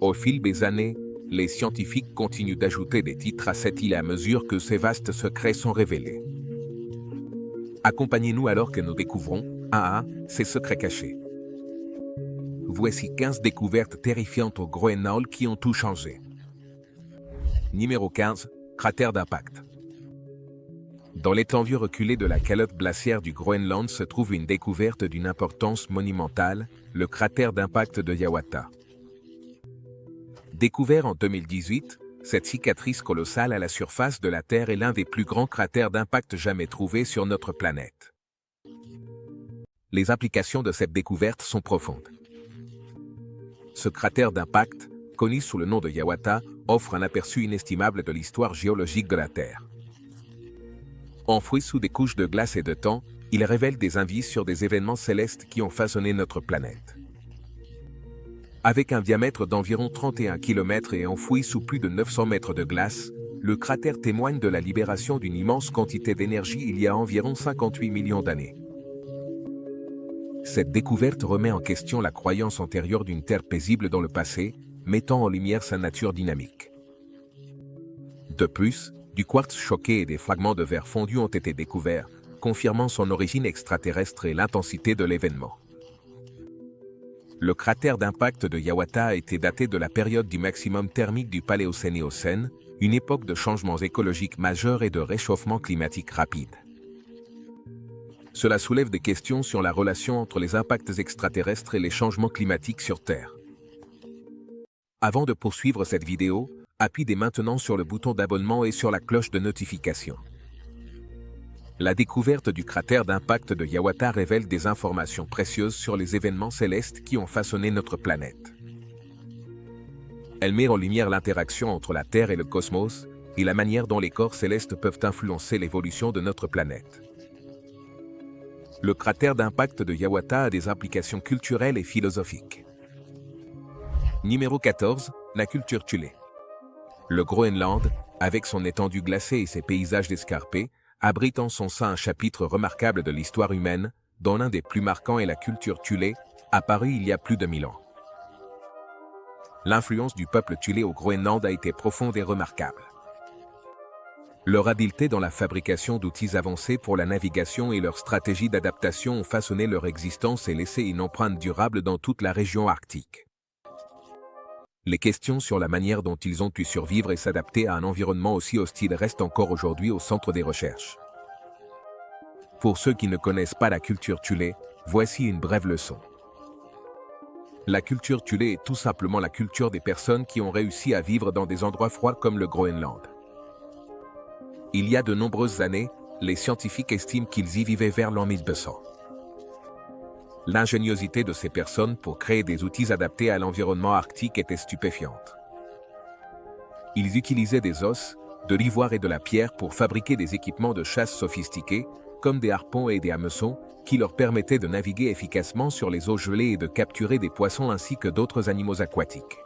Au fil des années, les scientifiques continuent d'ajouter des titres à cette île à mesure que ses vastes secrets sont révélés. Accompagnez-nous alors que nous découvrons, un à un, ces secrets cachés. Voici 15 découvertes terrifiantes au Groenland qui ont tout changé. Numéro 15, cratère d'impact. Dans l'étendue reculée de la calotte glaciaire du Groenland se trouve une découverte d'une importance monumentale, le cratère d'impact de Hiawatha. Découvert en 2018, cette cicatrice colossale à la surface de la Terre est l'un des plus grands cratères d'impact jamais trouvés sur notre planète. Les implications de cette découverte sont profondes. Ce cratère d'impact, connu sous le nom de Hiawatha, offre un aperçu inestimable de l'histoire géologique de la Terre. Enfoui sous des couches de glace et de temps, il révèle des indices sur des événements célestes qui ont façonné notre planète. Avec un diamètre d'environ 31 km et enfoui sous plus de 900 mètres de glace, le cratère témoigne de la libération d'une immense quantité d'énergie il y a environ 58 millions d'années. Cette découverte remet en question la croyance antérieure d'une Terre paisible dans le passé, mettant en lumière sa nature dynamique. De plus, du quartz choqué et des fragments de verre fondu ont été découverts, confirmant son origine extraterrestre et l'intensité de l'événement. Le cratère d'impact de Hiawatha a été daté de la période du maximum thermique du Paléocène-Éocène, une époque de changements écologiques majeurs et de réchauffement climatique rapide. Cela soulève des questions sur la relation entre les impacts extraterrestres et les changements climatiques sur Terre. Avant de poursuivre cette vidéo, appuie dès maintenant sur le bouton d'abonnement et sur la cloche de notification. La découverte du cratère d'impact de Hiawatha révèle des informations précieuses sur les événements célestes qui ont façonné notre planète. Elle met en lumière l'interaction entre la Terre et le cosmos, et la manière dont les corps célestes peuvent influencer l'évolution de notre planète. Le cratère d'impact de Hiawatha a des implications culturelles et philosophiques. Numéro 14, la culture Thulé. Le Groenland, avec son étendue glacée et ses paysages escarpés, abrite en son sein un chapitre remarquable de l'histoire humaine, dont l'un des plus marquants est la culture Thulé, apparue il y a plus de 1000 ans. L'influence du peuple Thulé au Groenland a été profonde et remarquable. Leur habileté dans la fabrication d'outils avancés pour la navigation et leur stratégie d'adaptation ont façonné leur existence et laissé une empreinte durable dans toute la région arctique. Les questions sur la manière dont ils ont pu survivre et s'adapter à un environnement aussi hostile restent encore aujourd'hui au centre des recherches. Pour ceux qui ne connaissent pas la culture Thulé, voici une brève leçon. La culture Thulé est tout simplement la culture des personnes qui ont réussi à vivre dans des endroits froids comme le Groenland. Il y a de nombreuses années, les scientifiques estiment qu'ils y vivaient vers l'an 1200. L'ingéniosité de ces personnes pour créer des outils adaptés à l'environnement arctique était stupéfiante. Ils utilisaient des os, de l'ivoire et de la pierre pour fabriquer des équipements de chasse sophistiqués, comme des harpons et des hameçons, qui leur permettaient de naviguer efficacement sur les eaux gelées et de capturer des poissons ainsi que d'autres animaux aquatiques.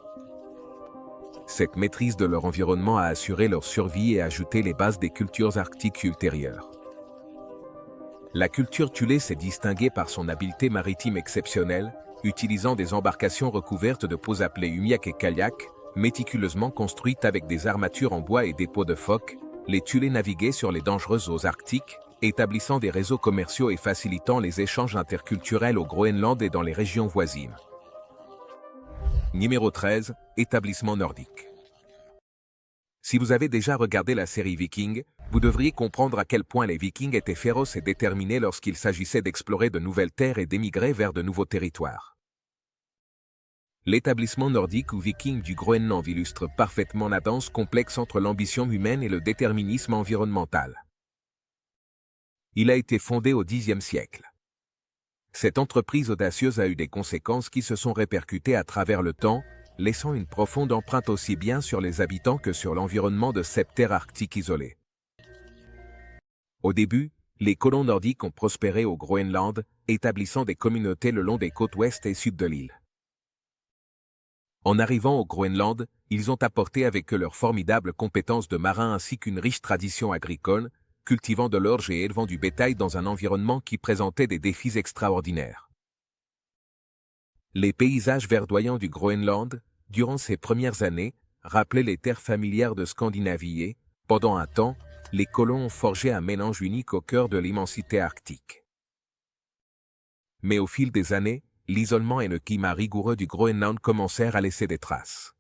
Cette maîtrise de leur environnement a assuré leur survie et ajouté les bases des cultures arctiques ultérieures. La culture Thulé s'est distinguée par son habileté maritime exceptionnelle, utilisant des embarcations recouvertes de peaux appelées umiak et kaliak, méticuleusement construites avec des armatures en bois et des peaux de phoque. Les Thulés naviguaient sur les dangereuses eaux arctiques, établissant des réseaux commerciaux et facilitant les échanges interculturels au Groenland et dans les régions voisines. Numéro 13, établissement nordique. Si vous avez déjà regardé la série Vikings, vous devriez comprendre à quel point les Vikings étaient féroces et déterminés lorsqu'il s'agissait d'explorer de nouvelles terres et d'émigrer vers de nouveaux territoires. L'établissement nordique ou viking du Groenland illustre parfaitement la danse complexe entre l'ambition humaine et le déterminisme environnemental. Il a été fondé au Xe siècle. Cette entreprise audacieuse a eu des conséquences qui se sont répercutées à travers le temps, laissant une profonde empreinte aussi bien sur les habitants que sur l'environnement de cette terre arctique isolée. Au début, les colons nordiques ont prospéré au Groenland, établissant des communautés le long des côtes ouest et sud de l'île. En arrivant au Groenland, ils ont apporté avec eux leurs formidables compétences de marins ainsi qu'une riche tradition agricole, cultivant de l'orge et élevant du bétail dans un environnement qui présentait des défis extraordinaires. Les paysages verdoyants du Groenland, durant ces premières années, rappelait les terres familières de Scandinavie et, pendant un temps, les colons ont forgé un mélange unique au cœur de l'immensité arctique. Mais au fil des années, l'isolement et le climat rigoureux du Groenland commencèrent à laisser des traces.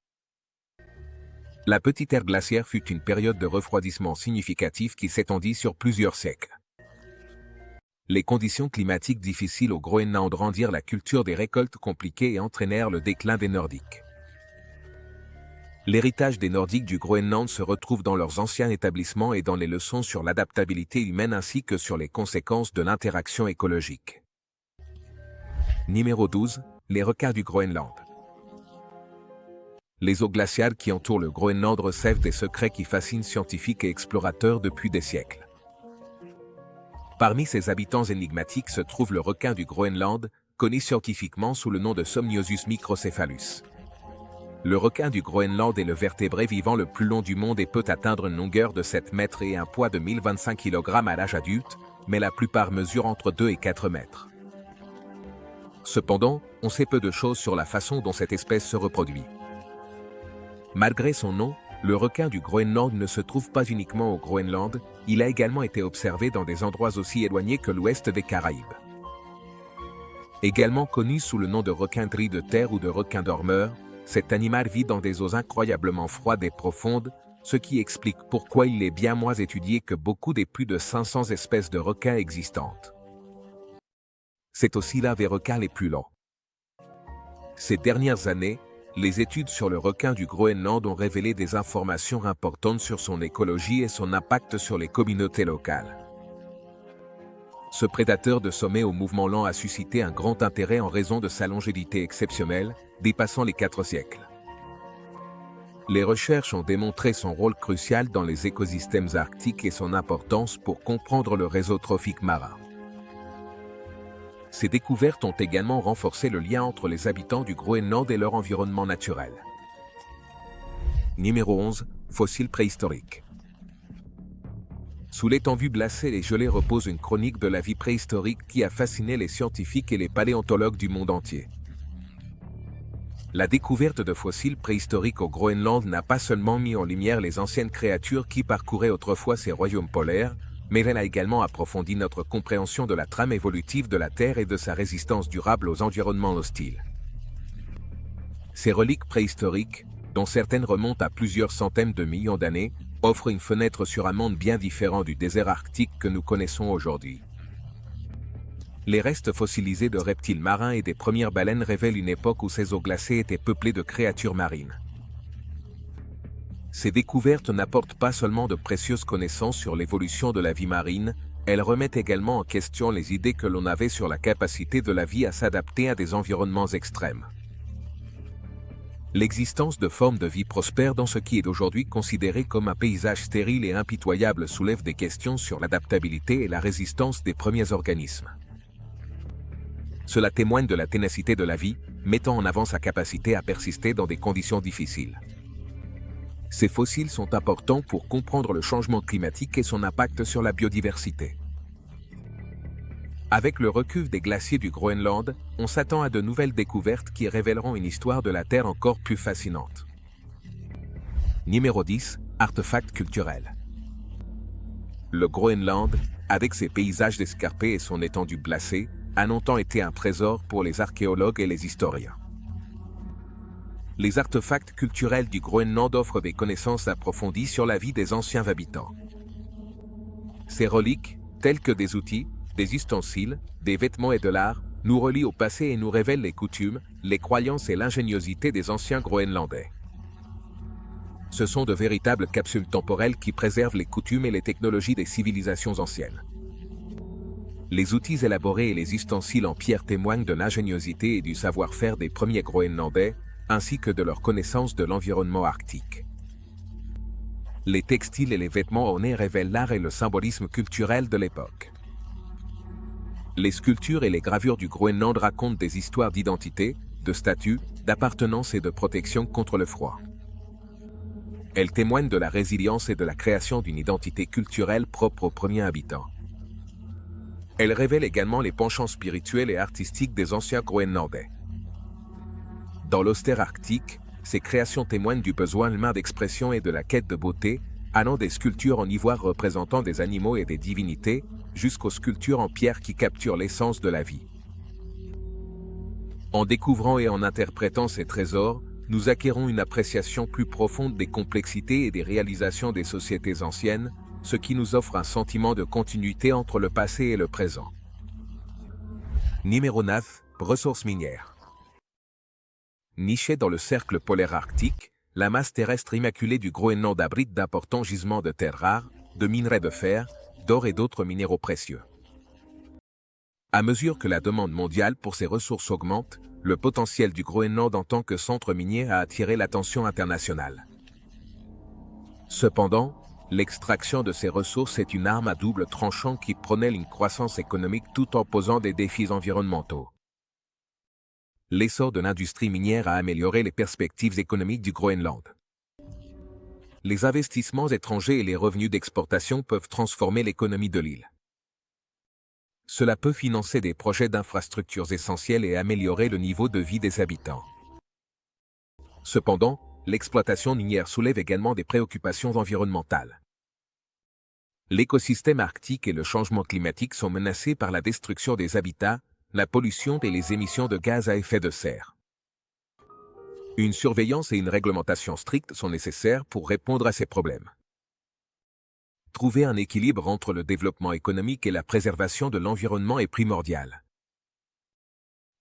La petite ère glaciaire fut une période de refroidissement significatif qui s'étendit sur plusieurs siècles. Les conditions climatiques difficiles au Groenland rendirent la culture des récoltes compliquées et entraînèrent le déclin des Nordiques. L'héritage des Nordiques du Groenland se retrouve dans leurs anciens établissements et dans les leçons sur l'adaptabilité humaine ainsi que sur les conséquences de l'interaction écologique. Numéro 12. Les requins du Groenland. Les eaux glaciales qui entourent le Groenland recèlent des secrets qui fascinent scientifiques et explorateurs depuis des siècles. Parmi ces habitants énigmatiques se trouve le requin du Groenland, connu scientifiquement sous le nom de Somniosus microcephalus. Le requin du Groenland est le vertébré vivant le plus long du monde et peut atteindre une longueur de 7 mètres et un poids de 1025 kg à l'âge adulte, mais la plupart mesurent entre 2 et 4 mètres. Cependant, on sait peu de choses sur la façon dont cette espèce se reproduit. Malgré son nom, le requin du Groenland ne se trouve pas uniquement au Groenland, il a également été observé dans des endroits aussi éloignés que l'ouest des Caraïbes. Également connu sous le nom de requin gris de terre ou de requin dormeur, cet animal vit dans des eaux incroyablement froides et profondes, ce qui explique pourquoi il est bien moins étudié que beaucoup des plus de 500 espèces de requins existantes. C'est aussi l'un des requins les plus lents. Ces dernières années, les études sur le requin du Groenland ont révélé des informations importantes sur son écologie et son impact sur les communautés locales. Ce prédateur de sommet au mouvement lent a suscité un grand intérêt en raison de sa longévité exceptionnelle, dépassant les 4 siècles. Les recherches ont démontré son rôle crucial dans les écosystèmes arctiques et son importance pour comprendre le réseau trophique marin. Ces découvertes ont également renforcé le lien entre les habitants du Groenland et leur environnement naturel. Numéro 11. Fossiles préhistoriques. Sous l'étendue glacée et gelée repose une chronique de la vie préhistorique qui a fasciné les scientifiques et les paléontologues du monde entier. La découverte de fossiles préhistoriques au Groenland n'a pas seulement mis en lumière les anciennes créatures qui parcouraient autrefois ces royaumes polaires, mais elle a également approfondi notre compréhension de la trame évolutive de la Terre et de sa résistance durable aux environnements hostiles. Ces reliques préhistoriques, dont certaines remontent à plusieurs centaines de millions d'années, offrent une fenêtre sur un monde bien différent du désert arctique que nous connaissons aujourd'hui. Les restes fossilisés de reptiles marins et des premières baleines révèlent une époque où ces eaux glacées étaient peuplées de créatures marines. Ces découvertes n'apportent pas seulement de précieuses connaissances sur l'évolution de la vie marine, elles remettent également en question les idées que l'on avait sur la capacité de la vie à s'adapter à des environnements extrêmes. L'existence de formes de vie prospères dans ce qui est aujourd'hui considéré comme un paysage stérile et impitoyable soulève des questions sur l'adaptabilité et la résistance des premiers organismes. Cela témoigne de la ténacité de la vie, mettant en avant sa capacité à persister dans des conditions difficiles. Ces fossiles sont importants pour comprendre le changement climatique et son impact sur la biodiversité. Avec le recul des glaciers du Groenland, on s'attend à de nouvelles découvertes qui révéleront une histoire de la Terre encore plus fascinante. Numéro 10. Artefacts culturels. Le Groenland, avec ses paysages escarpés et son étendue glacée, a longtemps été un trésor pour les archéologues et les historiens. Les artefacts culturels du Groenland offrent des connaissances approfondies sur la vie des anciens habitants. Ces reliques, telles que des outils, des ustensiles, des vêtements et de l'art, nous relient au passé et nous révèlent les coutumes, les croyances et l'ingéniosité des anciens Groenlandais. Ce sont de véritables capsules temporelles qui préservent les coutumes et les technologies des civilisations anciennes. Les outils élaborés et les ustensiles en pierre témoignent de l'ingéniosité et du savoir-faire des premiers Groenlandais, ainsi que de leur connaissance de l'environnement arctique. Les textiles et les vêtements ornés révèlent l'art et le symbolisme culturel de l'époque. Les sculptures et les gravures du Groenland racontent des histoires d'identité, de statut, d'appartenance et de protection contre le froid. Elles témoignent de la résilience et de la création d'une identité culturelle propre aux premiers habitants. Elles révèlent également les penchants spirituels et artistiques des anciens Groenlandais. Dans l'austère arctique, ces créations témoignent du besoin humain d'expression et de la quête de beauté, allant des sculptures en ivoire représentant des animaux et des divinités, jusqu'aux sculptures en pierre qui capturent l'essence de la vie. En découvrant et en interprétant ces trésors, nous acquérons une appréciation plus profonde des complexités et des réalisations des sociétés anciennes, ce qui nous offre un sentiment de continuité entre le passé et le présent. Numéro 9. Ressources minières. Nichée dans le cercle polaire arctique, la masse terrestre immaculée du Groenland abrite d'importants gisements de terres rares, de minerais de fer, d'or et d'autres minéraux précieux. À mesure que la demande mondiale pour ces ressources augmente, le potentiel du Groenland en tant que centre minier a attiré l'attention internationale. Cependant, l'extraction de ces ressources est une arme à double tranchant qui prône une croissance économique tout en posant des défis environnementaux. L'essor de l'industrie minière a amélioré les perspectives économiques du Groenland. Les investissements étrangers et les revenus d'exportation peuvent transformer l'économie de l'île. Cela peut financer des projets d'infrastructures essentielles et améliorer le niveau de vie des habitants. Cependant, l'exploitation minière soulève également des préoccupations environnementales. L'écosystème arctique et le changement climatique sont menacés par la destruction des habitats, la pollution et les émissions de gaz à effet de serre. Une surveillance et une réglementation stricte sont nécessaires pour répondre à ces problèmes. Trouver un équilibre entre le développement économique et la préservation de l'environnement est primordial.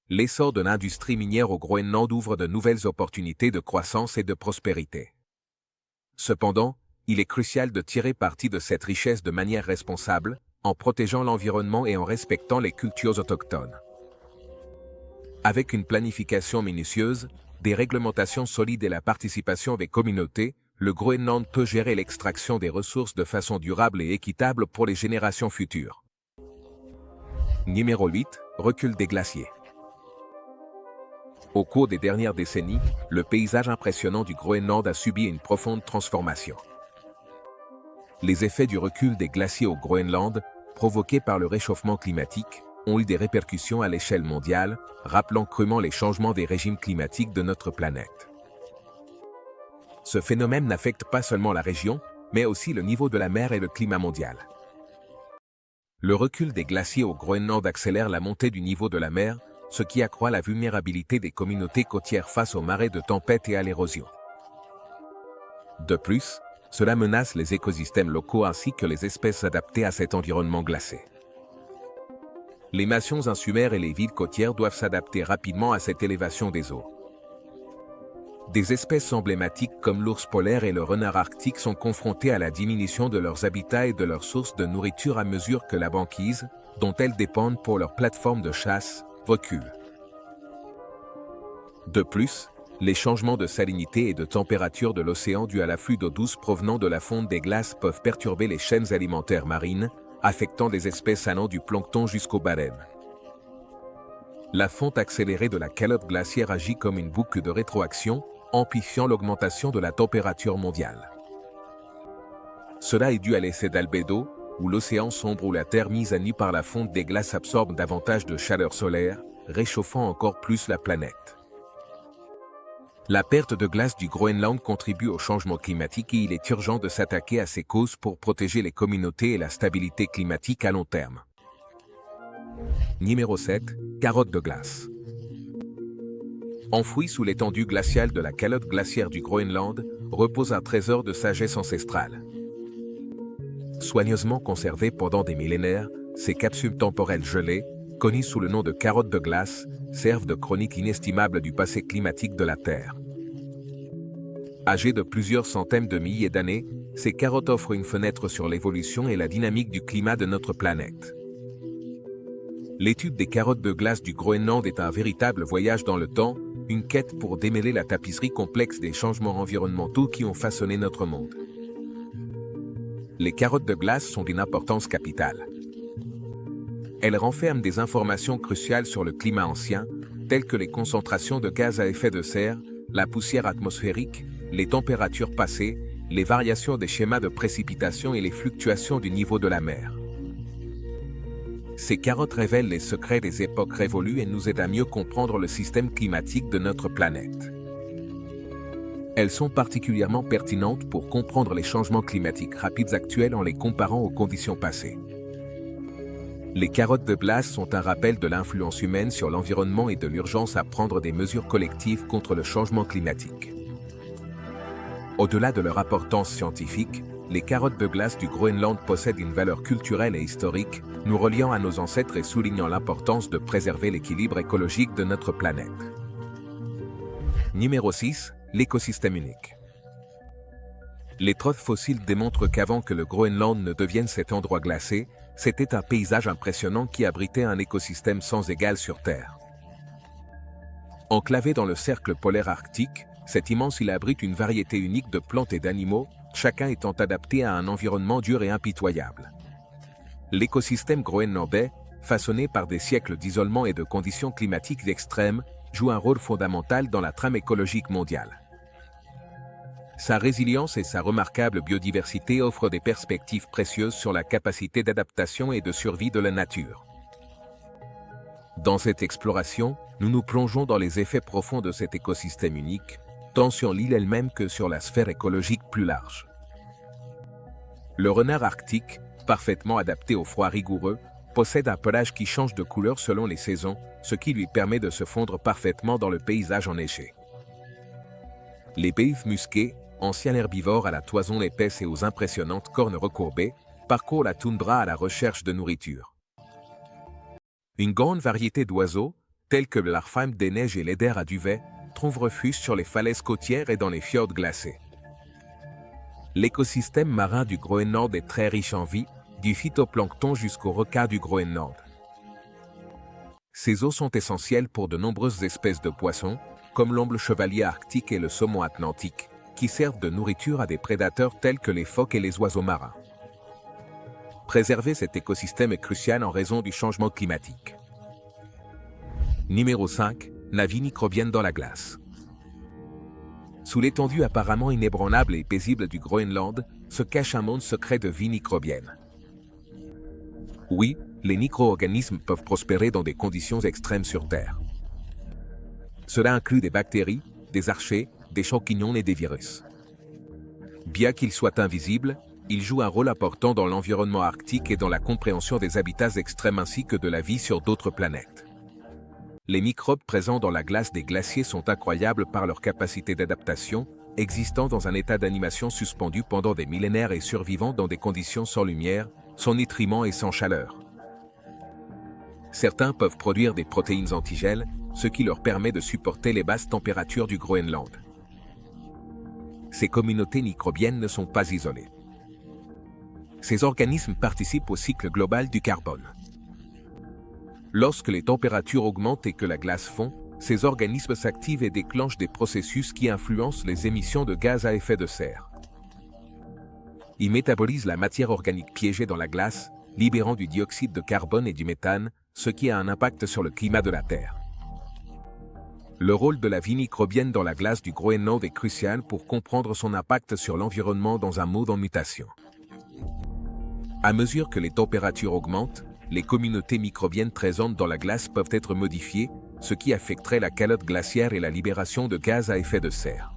L'essor de l'industrie minière au Groenland ouvre de nouvelles opportunités de croissance et de prospérité. Cependant, il est crucial de tirer parti de cette richesse de manière responsable, en protégeant l'environnement et en respectant les cultures autochtones. Avec une planification minutieuse, des réglementations solides et la participation des communautés, le Groenland peut gérer l'extraction des ressources de façon durable et équitable pour les générations futures. Numéro 8. Recul des glaciers. Au cours des dernières décennies, le paysage impressionnant du Groenland a subi une profonde transformation. Les effets du recul des glaciers au Groenland, provoqués par le réchauffement climatique, ont eu des répercussions à l'échelle mondiale, rappelant crûment les changements des régimes climatiques de notre planète. Ce phénomène n'affecte pas seulement la région, mais aussi le niveau de la mer et le climat mondial. Le recul des glaciers au Groenland accélère la montée du niveau de la mer, ce qui accroît la vulnérabilité des communautés côtières face aux marées de tempête et à l'érosion. De plus, cela menace les écosystèmes locaux ainsi que les espèces adaptées à cet environnement glacé. Les nations insulaires et les villes côtières doivent s'adapter rapidement à cette élévation des eaux. Des espèces emblématiques comme l'ours polaire et le renard arctique sont confrontées à la diminution de leurs habitats et de leurs sources de nourriture à mesure que la banquise, dont elles dépendent pour leur plateforme de chasse, recule. De plus, les changements de salinité et de température de l'océan dus à l'afflux d'eau douce provenant de la fonte des glaces peuvent perturber les chaînes alimentaires marines, affectant des espèces allant du plancton jusqu'aux baleines. La fonte accélérée de la calotte glaciaire agit comme une boucle de rétroaction, amplifiant l'augmentation de la température mondiale. Cela est dû à l'effet d'albédo, où l'océan sombre ou la terre mise à nu par la fonte des glaces absorbe davantage de chaleur solaire, réchauffant encore plus la planète. La perte de glace du Groenland contribue au changement climatique et il est urgent de s'attaquer à ces causes pour protéger les communautés et la stabilité climatique à long terme. Numéro 7. Carotte de glace. Enfoui sous l'étendue glaciale de la calotte glaciaire du Groenland, repose un trésor de sagesse ancestrale. Soigneusement conservées pendant des millénaires, ces capsules temporelles gelées, connues sous le nom de carottes de glace, servent de chronique inestimable du passé climatique de la Terre. Âgées de plusieurs centaines de milliers d'années, ces carottes offrent une fenêtre sur l'évolution et la dynamique du climat de notre planète. L'étude des carottes de glace du Groenland est un véritable voyage dans le temps, une quête pour démêler la tapisserie complexe des changements environnementaux qui ont façonné notre monde. Les carottes de glace sont d'une importance capitale. Elles renferment des informations cruciales sur le climat ancien, telles que les concentrations de gaz à effet de serre, la poussière atmosphérique, les températures passées, les variations des schémas de précipitation et les fluctuations du niveau de la mer. Ces carottes révèlent les secrets des époques révolues et nous aident à mieux comprendre le système climatique de notre planète. Elles sont particulièrement pertinentes pour comprendre les changements climatiques rapides actuels en les comparant aux conditions passées. Les carottes de glace sont un rappel de l'influence humaine sur l'environnement et de l'urgence à prendre des mesures collectives contre le changement climatique. Au-delà de leur importance scientifique, les carottes de glace du Groenland possèdent une valeur culturelle et historique, nous reliant à nos ancêtres et soulignant l'importance de préserver l'équilibre écologique de notre planète. Numéro 6. L'écosystème unique. Les trophées fossiles démontrent qu'avant que le Groenland ne devienne cet endroit glacé, c'était un paysage impressionnant qui abritait un écosystème sans égal sur Terre. Enclavé dans le cercle polaire arctique, cette immense île abrite une variété unique de plantes et d'animaux, chacun étant adapté à un environnement dur et impitoyable. L'écosystème groenlandais, façonné par des siècles d'isolement et de conditions climatiques extrêmes, joue un rôle fondamental dans la trame écologique mondiale. Sa résilience et sa remarquable biodiversité offrent des perspectives précieuses sur la capacité d'adaptation et de survie de la nature. Dans cette exploration, nous nous plongeons dans les effets profonds de cet écosystème unique, tant sur l'île elle-même que sur la sphère écologique plus large. Le renard arctique, parfaitement adapté au froid rigoureux, possède un pelage qui change de couleur selon les saisons, ce qui lui permet de se fondre parfaitement dans le paysage enneigé. Les béliers musqués, anciens herbivores à la toison épaisse et aux impressionnantes cornes recourbées, parcourent la toundra à la recherche de nourriture. Une grande variété d'oiseaux, tels que le larfheim des neiges et l'eider à duvet, trouvent refuge sur les falaises côtières et dans les fjords glacés. L'écosystème marin du Groenland est très riche en vie, du phytoplancton jusqu'aux requins du Groenland. Ces eaux sont essentielles pour de nombreuses espèces de poissons, comme l'omble chevalier arctique et le saumon atlantique, qui servent de nourriture à des prédateurs tels que les phoques et les oiseaux marins. Préserver cet écosystème est crucial en raison du changement climatique. Numéro 5. La vie microbienne dans la glace. Sous l'étendue apparemment inébranlable et paisible du Groenland, se cache un monde secret de vie microbienne. Oui, les micro-organismes peuvent prospérer dans des conditions extrêmes sur Terre. Cela inclut des bactéries, des archées, des champignons et des virus. Bien qu'ils soient invisibles, ils jouent un rôle important dans l'environnement arctique et dans la compréhension des habitats extrêmes ainsi que de la vie sur d'autres planètes. Les microbes présents dans la glace des glaciers sont incroyables par leur capacité d'adaptation, existant dans un état d'animation suspendu pendant des millénaires et survivant dans des conditions sans lumière, sans nutriments et sans chaleur. Certains peuvent produire des protéines antigel, ce qui leur permet de supporter les basses températures du Groenland. Ces communautés microbiennes ne sont pas isolées. Ces organismes participent au cycle global du carbone. Lorsque les températures augmentent et que la glace fond, ces organismes s'activent et déclenchent des processus qui influencent les émissions de gaz à effet de serre. Ils métabolisent la matière organique piégée dans la glace, libérant du dioxyde de carbone et du méthane, ce qui a un impact sur le climat de la Terre. Le rôle de la vie microbienne dans la glace du Groenland est crucial pour comprendre son impact sur l'environnement dans un monde en mutation. À mesure que les températures augmentent, les communautés microbiennes présentes dans la glace peuvent être modifiées, ce qui affecterait la calotte glaciaire et la libération de gaz à effet de serre.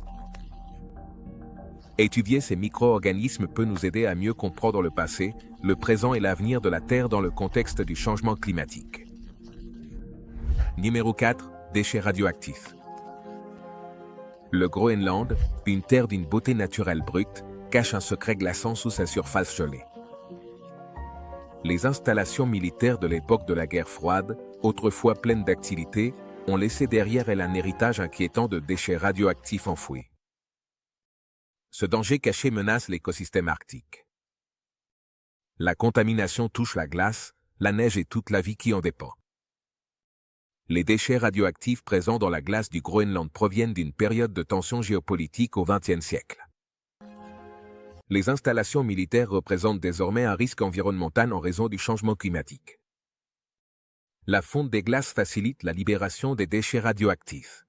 Étudier ces micro-organismes peut nous aider à mieux comprendre le passé, le présent et l'avenir de la Terre dans le contexte du changement climatique. Numéro 4. Déchets radioactifs. Le Groenland, une terre d'une beauté naturelle brute, cache un secret glaçant sous sa surface gelée. Les installations militaires de l'époque de la guerre froide, autrefois pleines d'activité, ont laissé derrière elles un héritage inquiétant de déchets radioactifs enfouis. Ce danger caché menace l'écosystème arctique. La contamination touche la glace, la neige et toute la vie qui en dépend. Les déchets radioactifs présents dans la glace du Groenland proviennent d'une période de tension géopolitique au XXe siècle. Les installations militaires représentent désormais un risque environnemental en raison du changement climatique. La fonte des glaces facilite la libération des déchets radioactifs.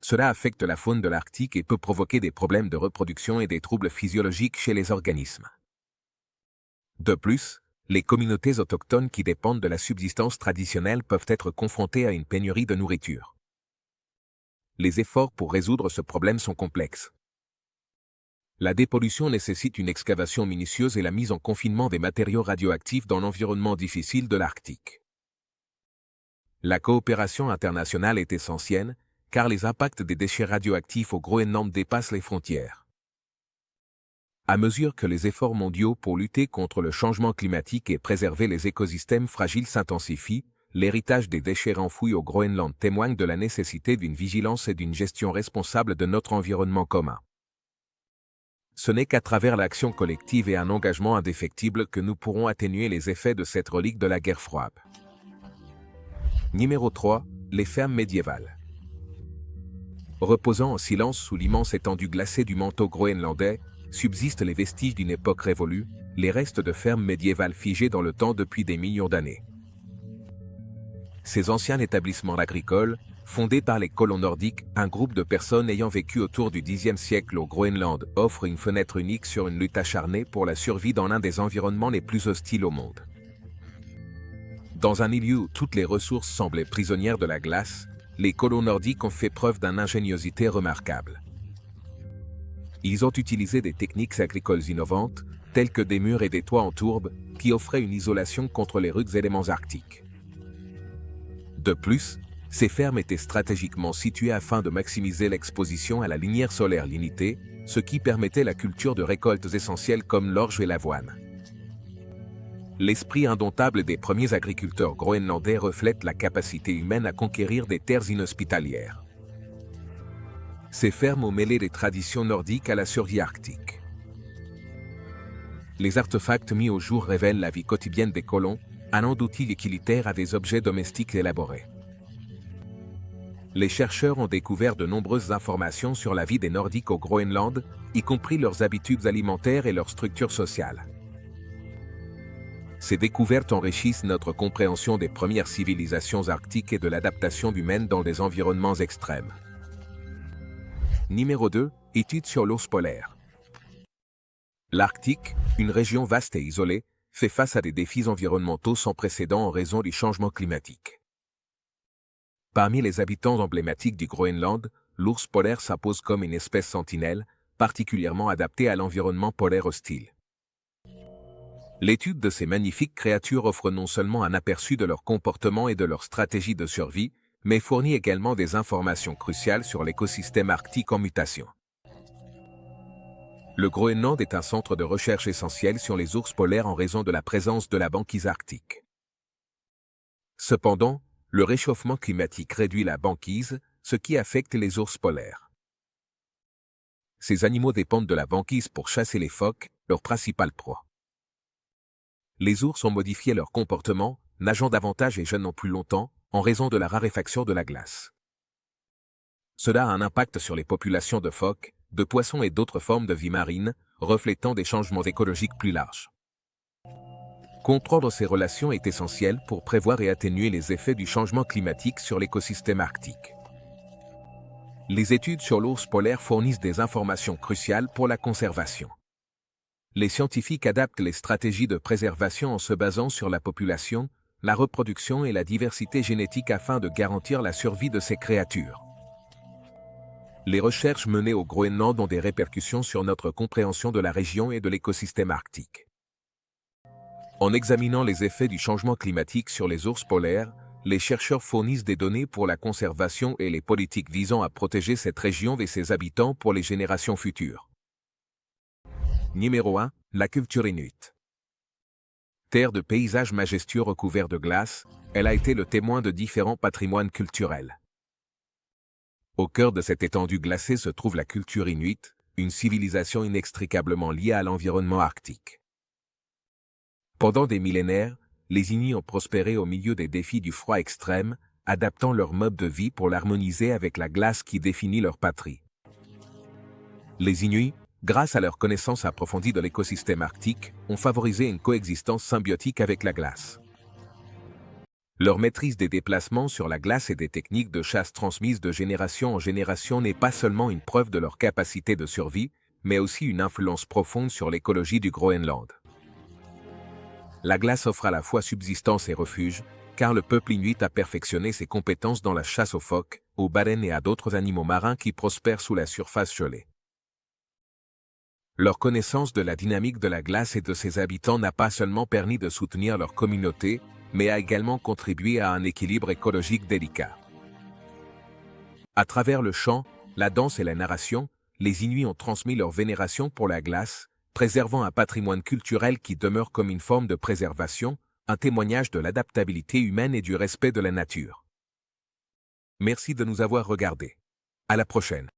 Cela affecte la faune de l'Arctique et peut provoquer des problèmes de reproduction et des troubles physiologiques chez les organismes. De plus, les communautés autochtones qui dépendent de la subsistance traditionnelle peuvent être confrontées à une pénurie de nourriture. les efforts pour résoudre ce problème sont complexes. La dépollution nécessite une excavation minutieuse et la mise en confinement des matériaux radioactifs dans l'environnement difficile de l'Arctique. La coopération internationale est essentielle, car les impacts des déchets radioactifs au Groenland dépassent les frontières. À mesure que les efforts mondiaux pour lutter contre le changement climatique et préserver les écosystèmes fragiles s'intensifient, l'héritage des déchets enfouis au Groenland témoigne de la nécessité d'une vigilance et d'une gestion responsable de notre environnement commun. Ce n'est qu'à travers l'action collective et un engagement indéfectible que nous pourrons atténuer les effets de cette relique de la guerre froide. Numéro 3. Les fermes médiévales. Reposant en silence sous l'immense étendue glacée du manteau groenlandais, subsistent les vestiges d'une époque révolue, les restes de fermes médiévales figées dans le temps depuis des millions d'années. Ces anciens établissements agricoles, fondés par les colons nordiques, un groupe de personnes ayant vécu autour du Xe siècle au Groenland, offrent une fenêtre unique sur une lutte acharnée pour la survie dans l'un des environnements les plus hostiles au monde. Dans un milieu où toutes les ressources semblaient prisonnières de la glace, les colons nordiques ont fait preuve d'une ingéniosité remarquable. Ils ont utilisé des techniques agricoles innovantes, telles que des murs et des toits en tourbe, qui offraient une isolation contre les rudes éléments arctiques. De plus, ces fermes étaient stratégiquement situées afin de maximiser l'exposition à la lumière solaire limitée, ce qui permettait la culture de récoltes essentielles comme l'orge et l'avoine. L'esprit indomptable des premiers agriculteurs groenlandais reflète la capacité humaine à conquérir des terres inhospitalières. Ces fermes ont mêlé les traditions nordiques à la survie arctique. Les artefacts mis au jour révèlent la vie quotidienne des colons, allant d'outils utilitaires à des objets domestiques élaborés. Les chercheurs ont découvert de nombreuses informations sur la vie des Nordiques au Groenland, y compris leurs habitudes alimentaires et leur structure sociale. Ces découvertes enrichissent notre compréhension des premières civilisations arctiques et de l'adaptation humaine dans des environnements extrêmes. Numéro 2. Études sur l'ours polaire. L'Arctique, une région vaste et isolée, fait face à des défis environnementaux sans précédent en raison du changement climatique. Parmi les habitants emblématiques du Groenland, l'ours polaire s'impose comme une espèce sentinelle, particulièrement adaptée à l'environnement polaire hostile. L'étude de ces magnifiques créatures offre non seulement un aperçu de leur comportement et de leur stratégie de survie, mais fournit également des informations cruciales sur l'écosystème arctique en mutation. Le Groenland est un centre de recherche essentiel sur les ours polaires en raison de la présence de la banquise arctique. Cependant, le réchauffement climatique réduit la banquise, ce qui affecte les ours polaires. Ces animaux dépendent de la banquise pour chasser les phoques, leur principale proie. Les ours ont modifié leur comportement, nageant davantage et jeûnant plus longtemps, en raison de la raréfaction de la glace. Cela a un impact sur les populations de phoques, de poissons et d'autres formes de vie marine, reflétant des changements écologiques plus larges. Comprendre ces relations est essentiel pour prévoir et atténuer les effets du changement climatique sur l'écosystème arctique. Les études sur l'ours polaire fournissent des informations cruciales pour la conservation. Les scientifiques adaptent les stratégies de préservation en se basant sur la population, la reproduction et la diversité génétique afin de garantir la survie de ces créatures. Les recherches menées au Groenland ont des répercussions sur notre compréhension de la région et de l'écosystème arctique. En examinant les effets du changement climatique sur les ours polaires, les chercheurs fournissent des données pour la conservation et les politiques visant à protéger cette région et ses habitants pour les générations futures. Numéro 1. La culture inuit. Terre de paysages majestueux recouverts de glace, elle a été le témoin de différents patrimoines culturels. Au cœur de cette étendue glacée se trouve la culture inuit, une civilisation inextricablement liée à l'environnement arctique. Pendant des millénaires, les Inuits ont prospéré au milieu des défis du froid extrême, adaptant leur mode de vie pour l'harmoniser avec la glace qui définit leur patrie. Les Inuits, grâce à leur connaissance approfondie de l'écosystème arctique, ont favorisé une coexistence symbiotique avec la glace. Leur maîtrise des déplacements sur la glace et des techniques de chasse transmises de génération en génération n'est pas seulement une preuve de leur capacité de survie, mais aussi une influence profonde sur l'écologie du Groenland. La glace offre à la fois subsistance et refuge, car le peuple inuit a perfectionné ses compétences dans la chasse aux phoques, aux baleines et à d'autres animaux marins qui prospèrent sous la surface gelée. Leur connaissance de la dynamique de la glace et de ses habitants n'a pas seulement permis de soutenir leur communauté, mais a également contribué à un équilibre écologique délicat. À travers le chant, la danse et la narration, les Inuits ont transmis leur vénération pour la glace, préservant un patrimoine culturel qui demeure comme une forme de préservation, un témoignage de l'adaptabilité humaine et du respect de la nature. Merci de nous avoir regardés. À la prochaine.